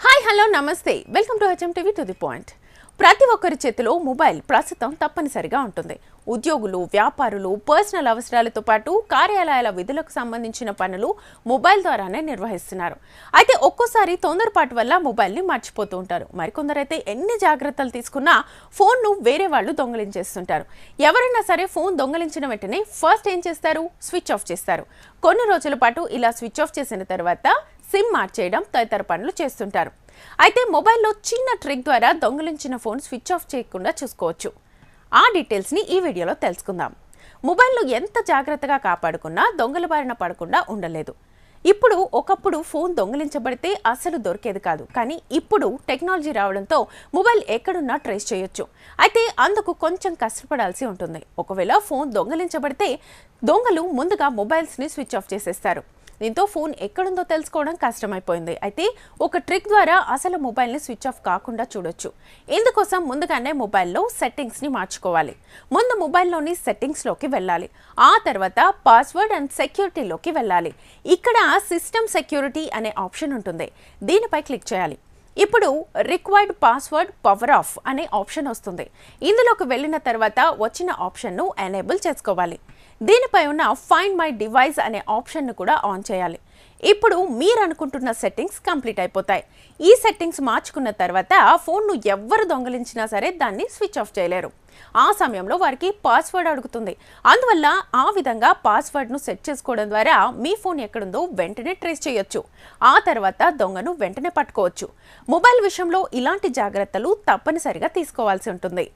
Hi hello నమస్తే welcome to HM TV to the point. ప్రతి ఒక్కరి చేతిలో మొబైల్ ప్రస్తుతం తప్పనిసరిగా ఉంటుంది. ఉద్యోగులు, వ్యాపారులు పర్సనల్ అవసరాలతో పాటు కార్యాలయాల విధులకు సంబంధించిన పనులు మొబైల్ ద్వారానే నిర్వహిస్తున్నారు. అయితే ఒక్కోసారి తొందరపాటు వల్ల మొబైల్ని మర్చిపోతూ ఉంటారు. మరికొందరైతే ఎన్ని జాగ్రత్తలు తీసుకున్నా ఫోన్ను వేరే వాళ్ళు దొంగలించేస్తుంటారు. ఎవరైనా సరే ఫోన్ దొంగలించిన వెంటనే ఫస్ట్ ఏం చేస్తారు? స్విచ్ ఆఫ్ చేస్తారు. కొన్ని రోజుల పాటు ఇలా స్విచ్ ఆఫ్ చేసిన తర్వాత సిమ్ మార్చేయడం తదితర పనులు చేస్తుంటారు. అయితే మొబైల్లో చిన్న ట్రిక్ ద్వారా దొంగలించిన ఫోన్ స్విచ్ ఆఫ్ చేయకుండా చూసుకోవచ్చు. ఆ డీటెయిల్స్ని ఈ వీడియోలో తెలుసుకుందాం. మొబైల్ను ఎంత జాగ్రత్తగా కాపాడుకున్నా దొంగల బారిన పడకుండా ఉండలేదు. ఒకప్పుడు ఫోన్ దొంగలించబడితే అసలు దొరికేది కాదు. కానీ ఇప్పుడు టెక్నాలజీ రావడంతో మొబైల్ ఎక్కడున్నా ట్రేస్ చేయొచ్చు. అయితే అందుకు కొంచెం కష్టపడాల్సి ఉంటుంది. ఒకవేళ ఫోన్ దొంగలించబడితే దొంగలు ముందుగా మొబైల్స్ని స్విచ్ ఆఫ్ చేసేస్తారు. దీంతో ఫోన్ ఎక్కడుందో తెలుసుకోవడం కష్టమైపోయింది. అయితే ఒక ట్రిక్ ద్వారా అసలు మొబైల్ని స్విచ్ ఆఫ్ కాకుండా చూడొచ్చు. ఇందుకోసం ముందుగానే మొబైల్లో సెట్టింగ్స్ని మార్చుకోవాలి. ముందు మొబైల్లోని సెట్టింగ్స్లోకి వెళ్ళాలి. ఆ తర్వాత పాస్వర్డ్ అండ్ సెక్యూరిటీలోకి వెళ్ళాలి. ఇక్కడ సిస్టమ్ సెక్యూరిటీ అనే ఆప్షన్ ఉంటుంది. దీనిపై క్లిక్ చేయాలి. ఇప్పుడు రిక్వైర్డ్ పాస్వర్డ్ పవర్ ఆఫ్ అనే ఆప్షన్ వస్తుంది. ఇందులోకి వెళ్ళిన తర్వాత వచ్చిన ఆప్షన్ను ఎనేబుల్ చేసుకోవాలి. దీనిపై ఉన్న ఫైండ్ మై డివైస్ అనే ఆప్షన్ను కూడా ఆన్ చేయాలి. ఇప్పుడు మీరు అనుకుంటున్న సెట్టింగ్స్ కంప్లీట్ అయిపోతాయి. ఈ సెట్టింగ్స్ మార్చుకున్న తర్వాత ఫోన్ను ఎవ్వరు దొంగలించినా సరే దాన్ని స్విచ్ ఆఫ్ చేయలేరు. ఆ సమయంలో వారికి పాస్వర్డ్ అడుగుతుంది. అందువల్ల ఆ విధంగా పాస్వర్డ్ను సెట్ చేసుకోవడం ద్వారా మీ ఫోన్ ఎక్కడుందో వెంటనే ట్రేస్ చేయొచ్చు. ఆ తర్వాత దొంగను వెంటనే పట్టుకోవచ్చు. మొబైల్ విషయంలో ఇలాంటి జాగ్రత్తలు తప్పనిసరిగా తీసుకోవాల్సి ఉంటుంది.